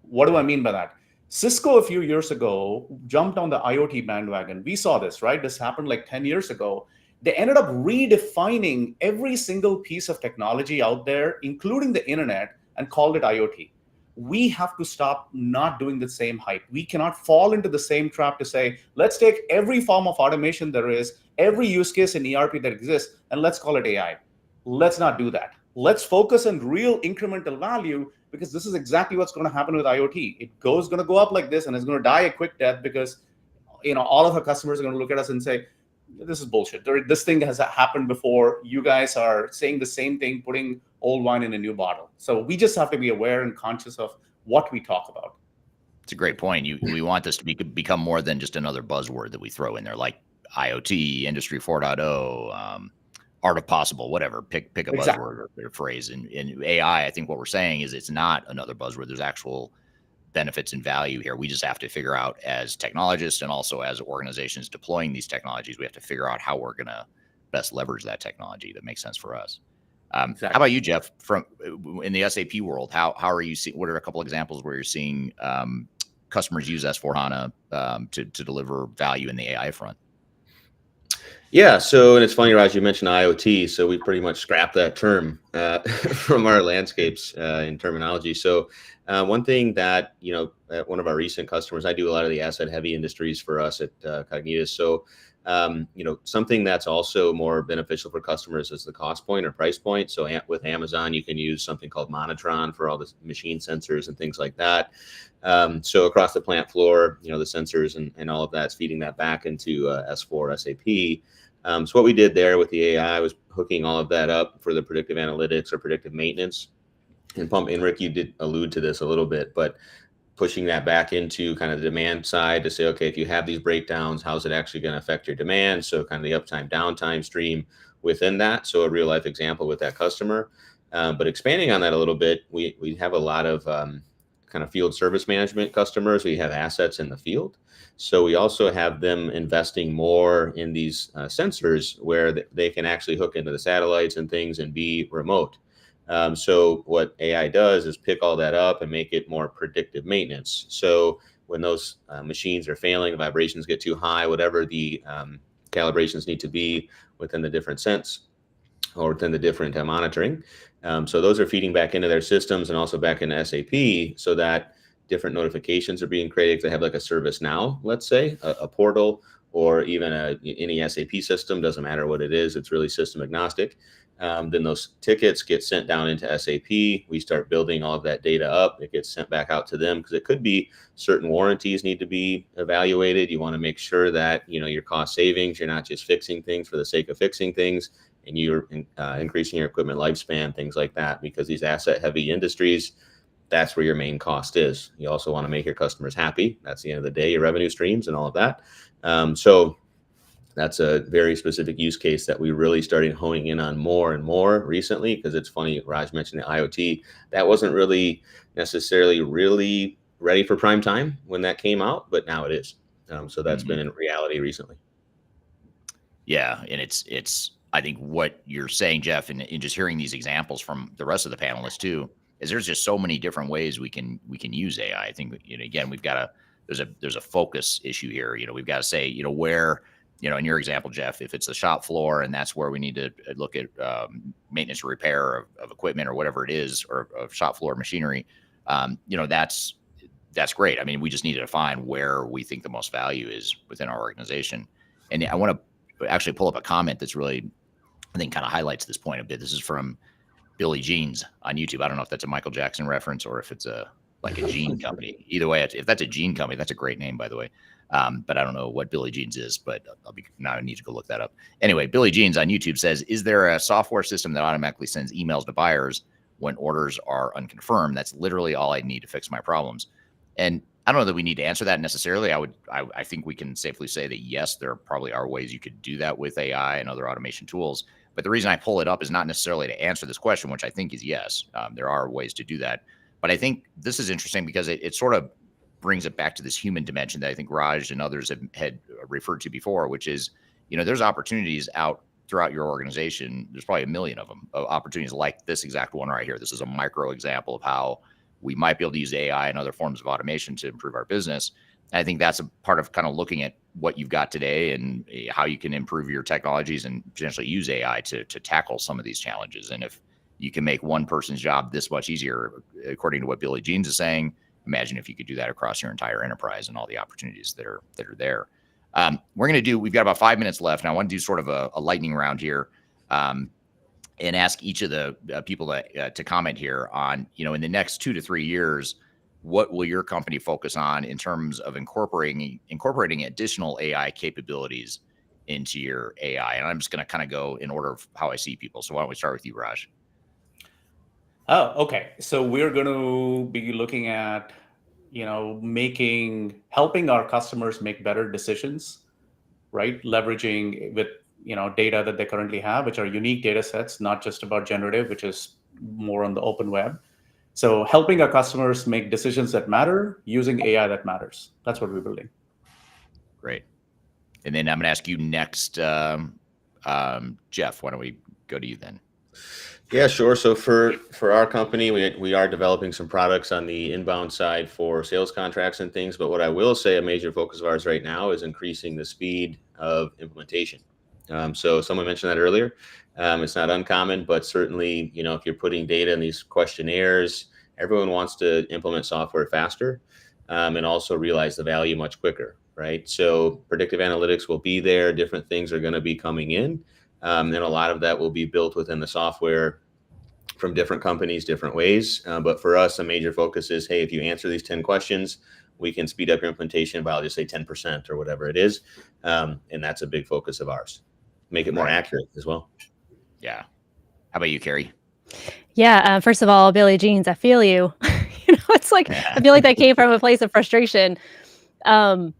What do I mean by that? Cisco a few years ago jumped on the IoT bandwagon. We saw this, right? This happened like 10 years ago. They ended up redefining every single piece of technology out there, including the internet, and called it IoT. we have to stop not doing the same hype. We cannot fall into the same trap to say, let's take every form of automation there is, every use case in ERP that exists, and let's call it AI. Let's not do that. Let's focus on real incremental value, because this is exactly what's going to happen with IoT. It's going to go up like this, and it's going to die a quick death, because all of our customers are going to look at us and say, this is bullshit. This thing has happened before. You guys are saying the same thing, putting old wine in a new bottle. So we just have to be aware and conscious of what we talk about. It's a great point. We want this to become more than just another buzzword that we throw in there, like IoT, Industry 4.0, art of possible, whatever. Pick a buzzword or a phrase. And in AI, I think what we're saying is it's not another buzzword. There's actual benefits and value here. We just have to figure out, as technologists and also as organizations deploying these technologies, we have to figure out how we're going to best leverage that technology that makes sense for us. Exactly. How about you, Jeff? From in the SAP world, how are you seeing? What are a couple examples where you're seeing customers use S/4HANA to deliver value in the AI front? Yeah, so, and it's funny, Raj, you mentioned IoT, so we pretty much scrapped that term from our landscapes in terminology. So one thing that, at one of our recent customers, I do a lot of the asset heavy industries for us at Cognitus. So, something that's also more beneficial for customers is the cost point or price point. So with Amazon, you can use something called Monitron for all the machine sensors and things like that. So across the plant floor, the sensors and all of that's feeding that back into S4 SAP. So what we did there with the AI was hooking all of that up for the predictive analytics or predictive maintenance. And Rick, you did allude to this a little bit, but pushing that back into kind of the demand side to say, okay, if you have these breakdowns, how's it actually going to affect your demand? So kind of the uptime, downtime stream within that. So a real life example with that customer. But expanding on that a little bit, we have a lot of kind of field service management customers. We have assets in the field. So we also have them investing more in these sensors where they can actually hook into the satellites and things and be remote. So what AI does is pick all that up and make it more predictive maintenance. So when those machines are failing, the vibrations get too high, whatever the calibrations need to be within the different sense or within the different monitoring. So those are feeding back into their systems and also back into SAP, so that different notifications are being created. They have like a ServiceNow, let's say, a portal, or even any SAP system, doesn't matter what it is. It's really system agnostic. Then those tickets get sent down into SAP. We start building all of that data up. It gets sent back out to them, because it could be certain warranties need to be evaluated. You want to make sure that, your cost savings, you're not just fixing things for the sake of fixing things, and you're increasing your equipment lifespan, things like that, because these asset heavy industries, that's where your main cost is. You also want to make your customers happy. That's the end of the day, your revenue streams and all of that. So that's a very specific use case that we really started honing in on more and more recently, because it's funny, Raj mentioned the IoT. That wasn't really necessarily really ready for prime time when that came out, but now it is. So that's been in reality recently. Yeah, and it's I think what you're saying, Jeff, and just hearing these examples from the rest of the panelists too, is there's just so many different ways we can use AI. I think, again, we've got there's a focus issue here. We've got to say, where, in your example, Jeff, if it's the shop floor and that's where we need to look at maintenance or repair of equipment or whatever it is, or of shop floor machinery, that's great. I mean, we just need to define where we think the most value is within our organization. And I want to actually pull up a comment that's really, I think, kind of highlights this point a bit. This is from Billy Jeans on YouTube. I don't know if that's a Michael Jackson reference or if it's a jean company. Either way, if that's a jean company, that's a great name, by the way. But I don't know what Billy Jeans is, but now I need to go look that up. Anyway, Billy Jeans on YouTube says, is there a software system that automatically sends emails to buyers when orders are unconfirmed? That's literally all I need to fix my problems. And I don't know that we need to answer that necessarily. I think we can safely say that yes, there probably are ways you could do that with AI and other automation tools. But the reason I pull it up is not necessarily to answer this question, which I think is yes, there are ways to do that. But I think this is interesting because it sort of brings it back to this human dimension that I think Raj and others had referred to before, which is, there's opportunities out throughout your organization. There's probably 1 million of them, of opportunities like this exact one right here. This is a micro example of how we might be able to use AI and other forms of automation to improve our business. And I think that's a part of kind of looking at what you've got today and how you can improve your technologies and potentially use AI to tackle some of these challenges. And if you can make one person's job this much easier, according to what Billy Jeans is saying. Imagine if you could do that across your entire enterprise and all the opportunities that are there. We've got about 5 minutes left, and I want to do sort of a lightning round here, and ask each of the people to comment here on, in the next 2 to 3 years, what will your company focus on in terms of incorporating additional AI capabilities into your AI? And I'm just going to kind of go in order of how I see people. So why don't we start with you, Raj? Oh, okay. So we're going to be looking at, helping our customers make better decisions, right? Leveraging with, data that they currently have, which are unique data sets, not just about generative, which is more on the open web. So helping our customers make decisions that matter using AI that matters. That's what we're building. Great. And then I'm going to ask you next, Jeff, why don't we go to you then? Yeah, sure. So for our company, we are developing some products on the inbound side for sales contracts and things. But what I will say a major focus of ours right now is increasing the speed of implementation. So someone mentioned that earlier. It's not uncommon, but certainly, if you're putting data in these questionnaires, everyone wants to implement software faster, and also realize the value much quicker, right? So predictive analytics will be there. Different things are going to be coming in. And a lot of that will be built within the software from different companies, different ways. But for us, a major focus is, hey, if you answer these 10 questions, we can speed up your implementation by, I'll just say 10% or whatever it is. And that's a big focus of ours. Make it more accurate as well. Yeah. How about you, Kerri? Yeah. First of all, Billy Jeans, I feel you. It's like, I feel like that came from a place of frustration. And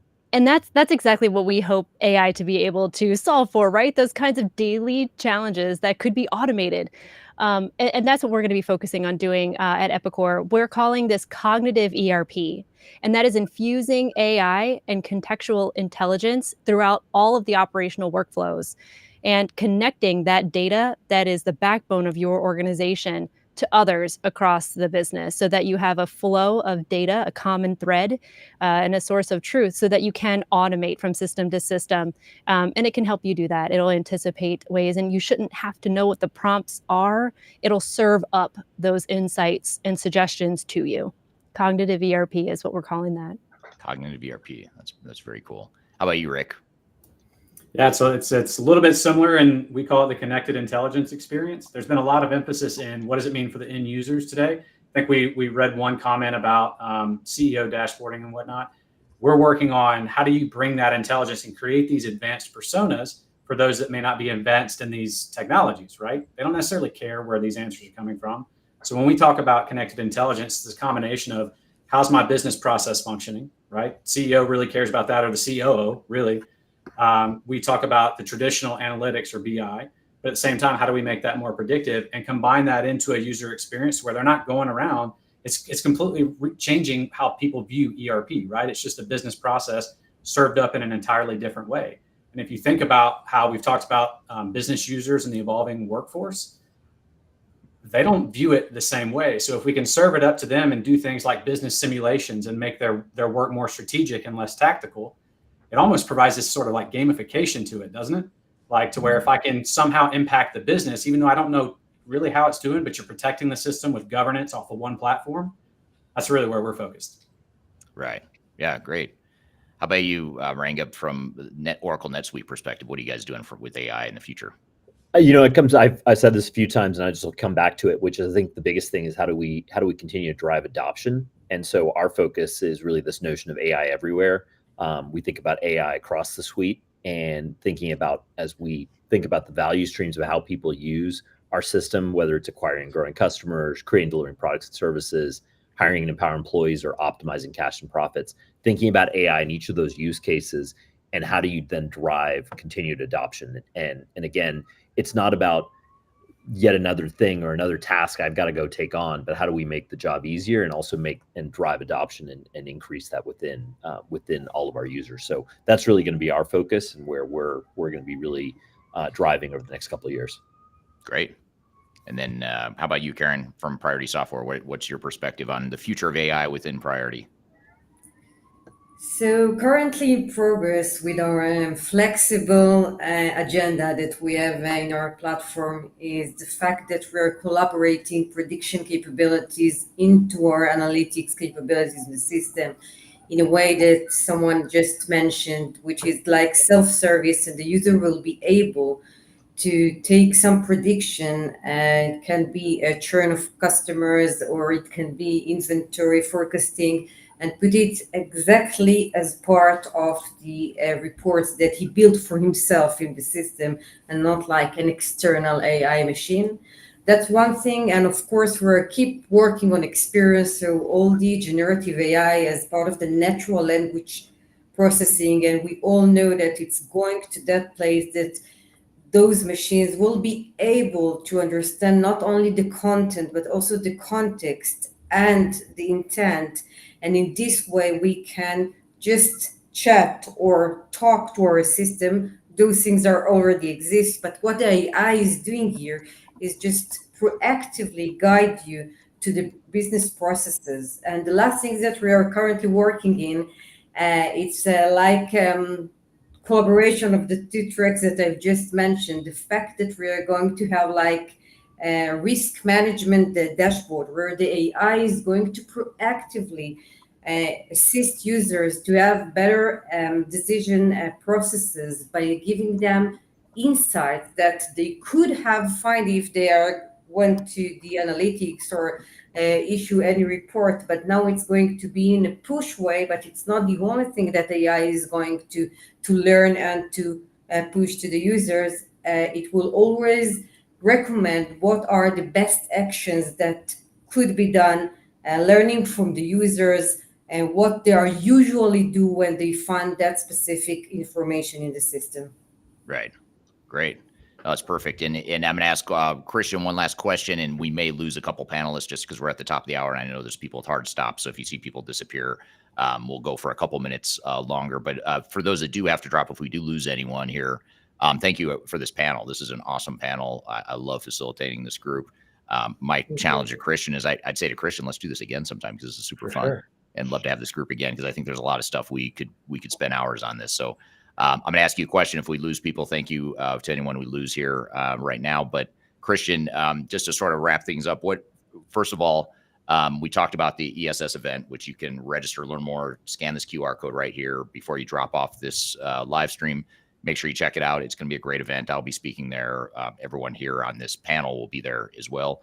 that's exactly what we hope AI to be able to solve for, right? Those kinds of daily challenges that could be automated. And that's what we're going to be focusing on doing at Epicor. We're calling this cognitive ERP, and that is infusing AI and contextual intelligence throughout all of the operational workflows and connecting that data that is the backbone of your organization to others across the business so that you have a flow of data, a common thread, and a source of truth so that you can automate from system to system. And it can help you do that. It'll anticipate ways, and you shouldn't have to know what the prompts are. It'll serve up those insights and suggestions to you. Cognitive ERP is what we're calling that. Cognitive ERP. That's very cool. How about you, Rick? Yeah, so it's a little bit similar, and we call it the connected intelligence experience. There's been a lot of emphasis in what does it mean for the end users today. I think we read one comment about CEO dashboarding and whatnot. We're working on how do you bring that intelligence and create these advanced personas for those that may not be advanced in these technologies, right? They don't necessarily care where these answers are coming from. So when we talk about connected intelligence, it's a combination of how's my business process functioning, right? CEO really cares about that, or the COO really. We talk about the traditional analytics or BI, but at the same time, how do we make that more predictive and combine that into a user experience where they're not going around? It's completely changing how people view ERP, right? It's just a business process served up in an entirely different way. And if you think about how we've talked about business users and the evolving workforce, they don't view it the same way. So if we can serve it up to them and do things like business simulations and make their work more strategic and less tactical, it almost provides this sort of like gamification to it, doesn't it? Like to where if I can somehow impact the business, even though I don't know really how it's doing, but you're protecting the system with governance off of one platform, that's really where we're focused. Right. Yeah, great. How about you, Ranga, from Oracle NetSuite perspective? What are you guys doing with AI in the future? I've said this a few times, and I just will come back to it, which is I think the biggest thing is how do we continue to drive adoption? And so our focus is really this notion of AI everywhere. We think about AI across the suite, and thinking about, as we think about the value streams of how people use our system, whether it's acquiring and growing customers, creating and delivering products and services, hiring and empowering employees, or optimizing cash and profits, thinking about AI in each of those use cases, and how do you then drive continued adoption? And again, it's not about yet another thing or another task I've got to go take on, but how do we make the job easier and also make and drive adoption and increase that within all of our users? So that's really going to be our focus and where we're going to be really driving over the next couple of years. Great. And then how about you, Karen, from Priority Software? What's your perspective on the future of AI within Priority? So currently in progress with our flexible agenda that we have in our platform is the fact that we're collaborating prediction capabilities into our analytics capabilities in the system in a way that someone just mentioned, which is like self-service, and the user will be able to take some prediction. It can be a churn of customers, or it can be inventory forecasting, and put it exactly as part of the reports that he built for himself in the system, and not like an external AI machine. That's one thing. And of course, we're keep working on experience. So all the generative AI as part of the natural language processing, and we all know that it's going to that place that those machines will be able to understand not only the content, but also the context and the intent. And in this way, we can just chat or talk to our system. Those things are already exist. But what the AI is doing here is just proactively guide you to the business processes. And the last thing that we are currently working in, it's like collaboration of the two tracks that I've just mentioned, the fact that we are going to have like a risk management dashboard where the AI is going to proactively assist users to have better decision processes by giving them insights that they could have find if they are went to the analytics or issue any report. But now it's going to be in a push way, but it's not the only thing that AI is going to learn and to push to the users. It will always recommend what are the best actions that could be done, learning from the users and what they are usually do when they find that specific information in the system. Right. Great. That's perfect. And I'm going to ask Christian one last question, and we may lose a couple panelists just because we're at the top of the hour, and I know there's people with hard stops. So if you see people disappear, we'll go for a couple minutes longer. But for those that do have to drop, if we do lose anyone here, thank you for this panel. This is an awesome panel. I love facilitating this group. My challenge to Christian is I'd say to Christian, let's do this again sometime because this is super fun. Sure. And love to have this group again because I think there's a lot of stuff we could spend hours on this. So I'm going to ask you a question. If we lose people, thank you to anyone we lose here right now. But Christian, just to sort of wrap things up, first of all, we talked about the ESS event, which you can register, learn more, scan this QR code right here before you drop off this live stream. Make sure you check it out. It's going to be a great event. I'll be speaking there. Everyone here on this panel will be there as well.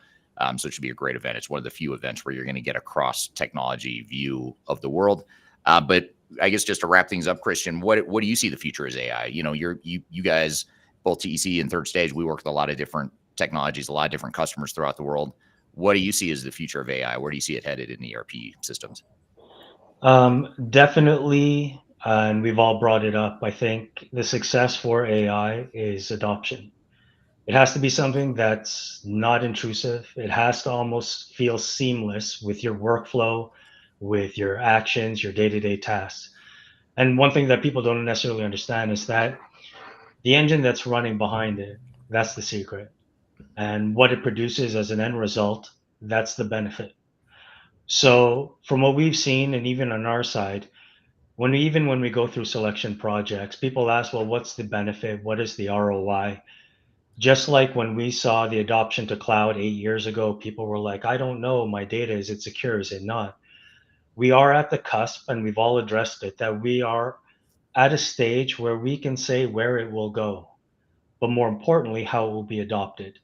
So it should be a great event. It's one of the few events where you're going to get a cross technology view of the world. But I guess just to wrap things up, Christian, what do you see the future as AI? You know, you guys, both TEC and Third Stage, we work with a lot of different technologies, a lot of different customers throughout the world. What do you see as the future of AI? Where do you see it headed in ERP systems? Definitely, and we've all brought it up. I think the success for AI is adoption. It has to be something that's not intrusive. It has to almost feel seamless with your workflow, with your actions, your day-to-day tasks. And one thing that people don't necessarily understand is that the engine that's running behind it, that's the secret. And what it produces as an end result, that's the benefit. So from what we've seen, and even on our side, when we go through selection projects, people ask, well, what's the benefit? What is the ROI? Just like when we saw the adoption to cloud 8 years ago, people were like, I don't know, my data, is it secure? Is it not? We are at the cusp, and we've all addressed it, that we are at a stage where we can say where it will go, but more importantly, how it will be adopted.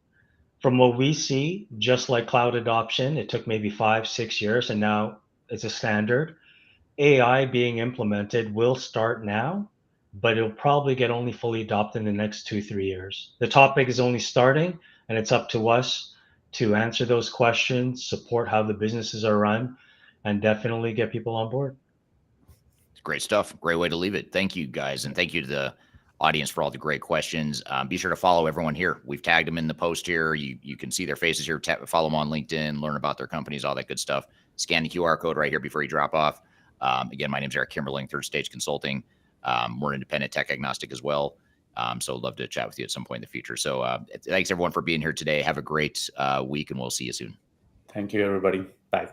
From what we see, just like cloud adoption, it took maybe 5-6 years, and now it's a standard. AI being implemented will start now, but it'll probably get only fully adopted in the next 2-3 years. The topic is only starting, and it's up to us to answer those questions, support how the businesses are run, and definitely get people on board. It's great stuff. Great way to leave it. Thank you, guys. And thank you to the audience for all the great questions. Be sure to follow everyone here. We've tagged them in the post here. You can see their faces here. Follow them on LinkedIn, learn about their companies, all that good stuff. Scan the QR code right here before you drop off. Again, my name's Eric Kimberling, Third Stage Consulting. We're independent, tech agnostic as well. So love to chat with you at some point in the future. So thanks everyone for being here today. Have a great week, and we'll see you soon. Thank you, everybody. Bye.